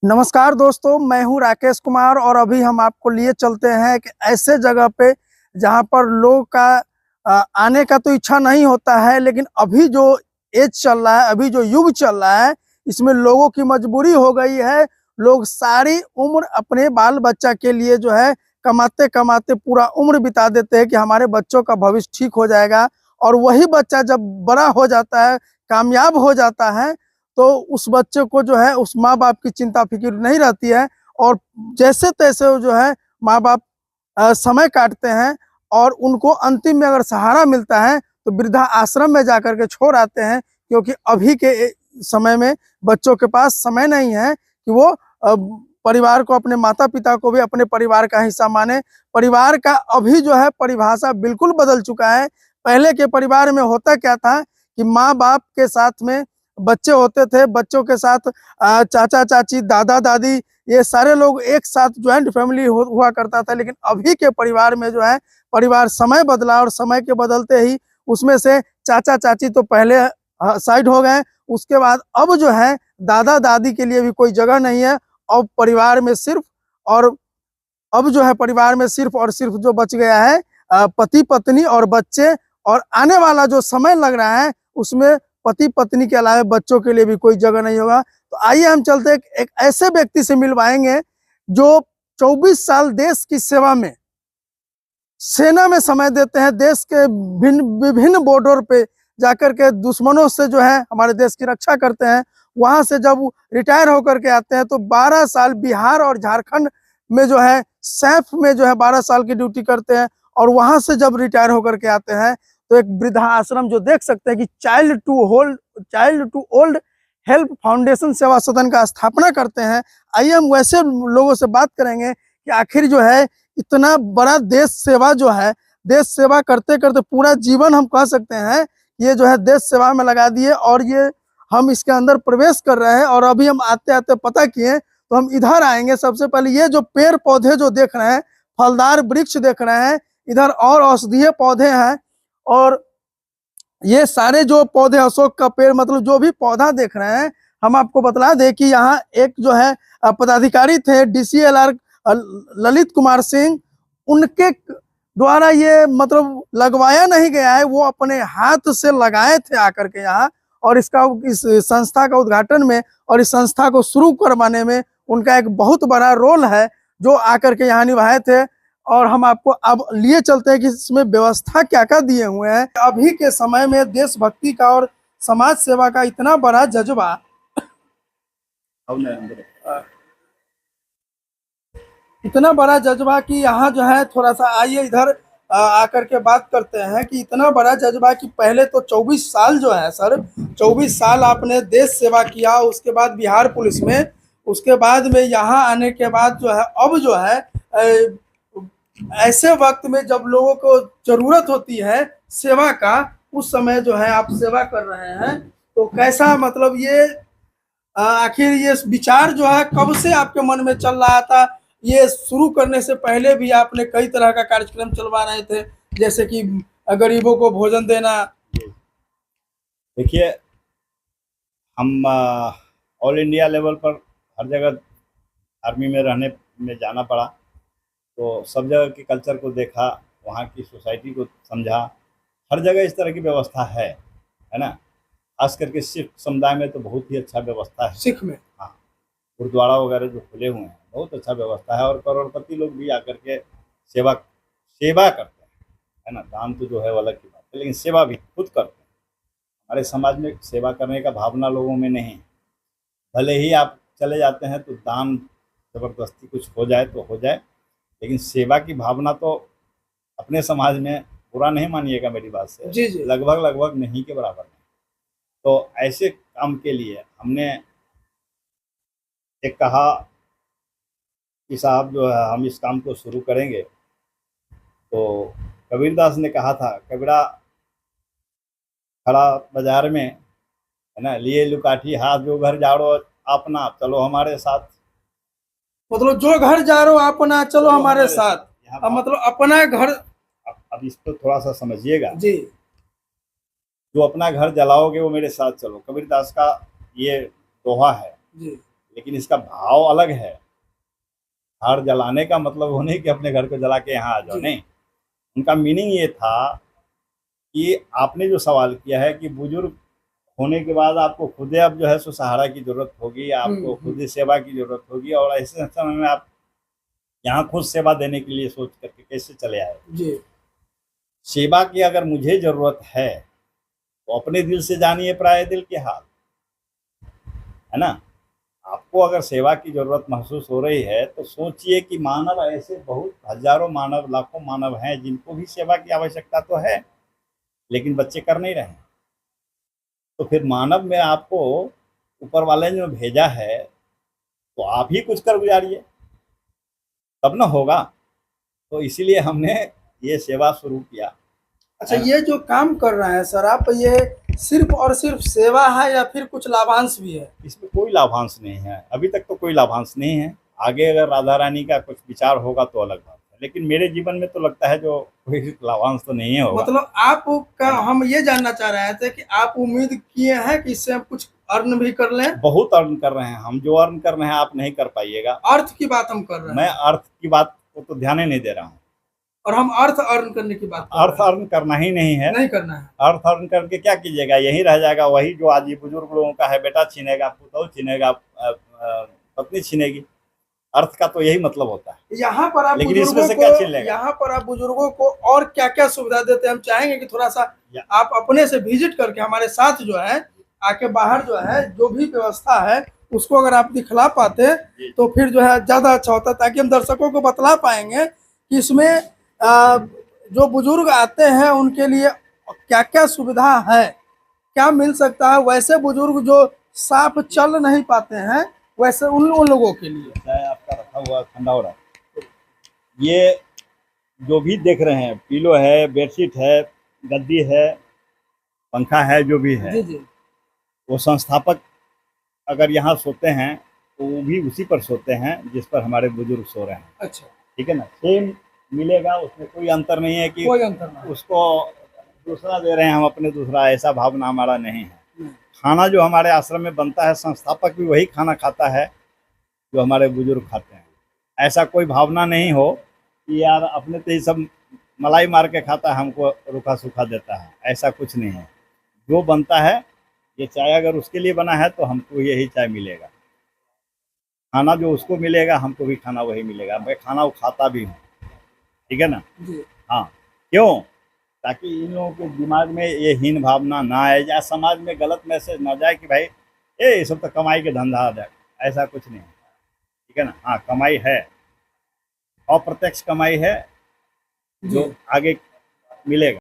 नमस्कार दोस्तों, मैं हूं राकेश कुमार और अभी हम आपको लिए चलते हैं कि ऐसे जगह पे जहां पर लोग का आने का तो इच्छा नहीं होता है, लेकिन अभी जो एज चल रहा है, अभी जो युग चल रहा है, इसमें लोगों की मजबूरी हो गई है। लोग सारी उम्र अपने बाल बच्चा के लिए जो है कमाते कमाते पूरा उम्र बिता देते हैं कि हमारे बच्चों का भविष्य ठीक हो जाएगा। और वही बच्चा जब बड़ा हो जाता है, कामयाब हो जाता है, तो उस बच्चे को जो है उस माँ बाप की चिंता फिक्र नहीं रहती है। और जैसे तैसे वो जो है माँ बाप समय काटते हैं और उनको अंतिम में अगर सहारा मिलता है तो वृद्धा आश्रम में जाकर के छोड़ आते हैं, क्योंकि अभी के समय में बच्चों के पास समय नहीं है कि वो परिवार को, अपने माता पिता को भी अपने परिवार का हिस्सा माने। परिवार का अभी जो है परिभाषा बिल्कुल बदल चुका है। पहले के परिवार में होता क्या था कि माँ बाप के साथ में बच्चे होते थे, बच्चों के साथ चाचा चाची, दादा दादी, ये सारे लोग एक साथ ज्वाइंट फैमिली हुआ करता था। लेकिन अभी के परिवार में जो है परिवार समय बदला और समय के बदलते ही उसमें से चाचा चाची तो पहले साइड हो गए। उसके बाद अब जो है दादा दादी के लिए भी कोई जगह नहीं है। अब परिवार में सिर्फ और अब जो है परिवार में सिर्फ और सिर्फ जो बच गया है पति पत्नी और बच्चे। और आने वाला जो समय लग रहा है उसमें पति पत्नी के अलावा बच्चों के लिए भी कोई जगह नहीं होगा। तो आइए हम चलते एक ऐसे व्यक्ति से मिलवाएंगे जो 24 साल देश की सेवा में, सेना में समय देते हैं, देश के विभिन्न बॉर्डर पे जाकर के दुश्मनों से जो है हमारे देश की रक्षा करते हैं। वहां से जब रिटायर होकर के आते हैं तो 12 साल बिहार और झारखंड में जो है सैफ में जो है 12 साल की ड्यूटी करते हैं। और वहां से जब रिटायर होकर के आते हैं तो एक वृद्धा आश्रम जो देख सकते हैं कि child to old help foundation Seva Sadan का स्थापना करते हैं। आइए हम वैसे लोगों से बात करेंगे कि आखिर जो है इतना बड़ा देश सेवा जो है, देश सेवा करते करते पूरा जीवन हम कह सकते हैं ये जो है देश सेवा में लगा दिए। और ये हम इसके अंदर प्रवेश कर रहे हैं और अभी हम आते आते पता किए तो हम इधर आएंगे। सबसे पहले ये जो पेड़ पौधे जो देख रहे हैं, फलदार वृक्ष देख रहे हैं, इधर और औषधीय पौधे हैं। और ये सारे जो पौधे, अशोक का पेड़, मतलब जो भी पौधा देख रहे हैं, हम आपको बतला दें कि यहाँ एक जो है पदाधिकारी थे DCLR ललित कुमार सिंह, उनके द्वारा ये मतलब लगवाया नहीं गया है, वो अपने हाथ से लगाए थे आकर के यहाँ। और इस संस्था का उद्घाटन में और इस संस्था को शुरू करवाने में उनका एक बहुत बड़ा रोल है जो आकर के यहाँ निभाए थे। और हम आपको अब लिए चलते हैं कि इसमें व्यवस्था क्या क्या दिए हुए हैं। अभी के समय में देशभक्ति का और समाज सेवा का इतना बड़ा जज्बा, कि यहाँ जो है थोड़ा सा आइए इधर आकर के बात करते हैं कि इतना बड़ा जज्बा कि पहले तो 24 साल जो है सर, 24 साल आपने देश सेवा किया, उसके बाद बिहार पुलिस में, उसके बाद में यहाँ आने के बाद जो है अब जो है ऐसे वक्त में जब लोगों को जरूरत होती है सेवा का, उस समय जो है आप सेवा कर रहे हैं। तो कैसा, मतलब ये आखिर ये विचार जो है कब से आपके मन में चल रहा था? ये शुरू करने से पहले भी आपने कई तरह का कार्यक्रम चलवा रहे थे, जैसे कि गरीबों को भोजन देना। देखिए, हम ऑल इंडिया लेवल पर हर जगह आर्मी में रहने में जाना पड़ा, तो सब जगह के कल्चर को देखा, वहाँ की सोसाइटी को समझा। हर जगह इस तरह की व्यवस्था है ना। खास करके सिख समुदाय में तो बहुत ही अच्छा व्यवस्था है। सिख में हाँ, गुरुद्वारा वगैरह जो खुले हुए हैं, बहुत अच्छा व्यवस्था है। और करोड़पति लोग भी आकर के सेवा करते हैं, है ना। दान तो जो है वो अलग की बात है, लेकिन सेवा भी खुद करते हैं। हमारे समाज में सेवा करने का भावना लोगों में नहीं है। भले ही आप चले जाते हैं तो दान ज़बरदस्ती कुछ हो जाए तो हो जाए, लेकिन सेवा की भावना तो अपने समाज में, बुरा नहीं मानिएगा मेरी बात से, जी जी, लगभग नहीं के बराबर है। तो ऐसे काम के लिए हमने एक कहा कि साहब जो है हम इस काम को शुरू करेंगे। तो कबीरदास ने कहा था, कबीरा खड़ा बाजार में, है ना, लिए लुकाठी हाथ, जो घर जाड़ो अपना चलो हमारे साथ। मतलब जो घर जा रहे हो अपना चलो हमारे साथ। मतलब अपना घर, अब इसको थोड़ा सा समझिएगा जी। जो अपना घर जलाओगे वो मेरे साथ चलो, कबीरदास का ये दोहा है। जी। लेकिन इसका भाव अलग है। घर जलाने का मतलब वो नहीं कि अपने घर को जला के यहाँ आ जाओ, जी। नहीं। उनका मीनिंग ये था कि आपने जो सवाल किया है कि बुजुर्ग होने के बाद आपको खुद अब जो है सो सहारा की जरूरत होगी, आपको खुद ही सेवा की जरूरत होगी, और ऐसे समय में आप यहाँ खुद सेवा देने के लिए सोच करके कैसे चले आए। जी। सेवा की अगर मुझे जरूरत है तो अपने दिल से जानिए पराये दिल के हाल, है ना। आपको अगर सेवा की जरूरत महसूस हो रही है तो सोचिए कि मानव ऐसे बहुत हजारों मानव, लाखों मानव हैं जिनको भी सेवा की आवश्यकता तो है, लेकिन बच्चे कर नहीं रहे हैं। तो फिर मानव में आपको ऊपर वाले ने जो भेजा है तो आप ही कुछ कर गुजारिए, तब ना होगा। तो इसीलिए हमने ये सेवा शुरू किया। अच्छा, ये जो काम कर रहे हैं सर आप, ये सिर्फ और सिर्फ सेवा है या फिर कुछ लाभांश भी है? इसमें कोई लाभांश नहीं है, अभी तक तो कोई लाभांश नहीं है। आगे अगर राधा रानी का कुछ विचार होगा तो अलग बात है, लेकिन मेरे जीवन में तो लगता है जो कोई लाभांश तो नहीं होगा। मतलब आपका, हम ये जानना चाह रहे थे कि आप उम्मीद किए हैं कि इससे हम कुछ अर्न भी कर लें? बहुत अर्न कर रहे हैं हम, जो अर्न कर रहे हैं आप नहीं कर पाइएगा। अर्थ की बात हम कर रहे हैं। मैं अर्थ की बात को तो ध्यान ही नहीं दे रहा हूँ, और हम अर्थ अर्न करने की बात कर अर्थ रहे हैं। अर्न करना ही नहीं है, नहीं करना है। अर्थ अर्न करके क्या कीजिएगा, यही रह जाएगा वही जो आज ये बुजुर्ग लोगों का है, बेटा छीनेगा, पुतौह छीनेगा, पत्नी छीनेगी। अर्थ का तो यही मतलब होता है। यहाँ पर आप लेकिन इसमें बुजुर्गों से क्या छीन को, लेगा? यहाँ पर आप बुजुर्गों को और क्या क्या सुविधा देते हैं, हम चाहेंगे कि थोड़ा सा आप अपने से विजिट करके हमारे साथ जो है आके बाहर जो है जो भी व्यवस्था है उसको अगर आप दिखला पाते तो फिर जो है ज्यादा अच्छा होता, ताकि हम दर्शकों को बतला पाएंगे कि इसमें जो बुजुर्ग आते हैं उनके लिए क्या क्या सुविधा है, क्या मिल सकता है। वैसे बुजुर्ग जो साफ चल नहीं पाते हैं, वैसे उन लोगों के लिए चाहे आपका रखा हुआ ठंडा हो रहा है। ये जो भी देख रहे हैं, पिलो है, बेडशीट है, गद्दी है, पंखा है, जो भी है, जी जी, वो संस्थापक अगर यहाँ सोते हैं तो वो भी उसी पर सोते हैं जिस पर हमारे बुजुर्ग सो रहे हैं। अच्छा, ठीक है ना, सेम मिलेगा, उसमें कोई अंतर नहीं है कि कोई अंतर नहीं। उसको दूसरा दे रहे हैं हम अपने दूसरा, ऐसा भावना हमारा नहीं है। नहीं। खाना जो हमारे आश्रम में बनता है, संस्थापक भी वही खाना खाता है जो हमारे बुजुर्ग खाते हैं। ऐसा कोई भावना नहीं हो कि यार अपने तो ही सब मलाई मार के खाता है, हमको रूखा सूखा देता है, ऐसा कुछ नहीं है। जो बनता है, ये चाय अगर उसके लिए बना है तो हमको यही चाय मिलेगा, खाना जो उसको मिलेगा हमको भी खाना वही मिलेगा। मैं खाना वो खाता भी हूँ, ठीक है ना जी। हाँ, क्यों? ताकि इन लोगों के दिमाग में ये हीन भावना ना आए, या समाज में गलत मैसेज ना जाए कि भाई ये सब तो कमाई के धंधा आ जाए, ऐसा कुछ नहीं है। ठीक है ना, हाँ कमाई है, अप्रत्यक्ष कमाई है जो आगे मिलेगा।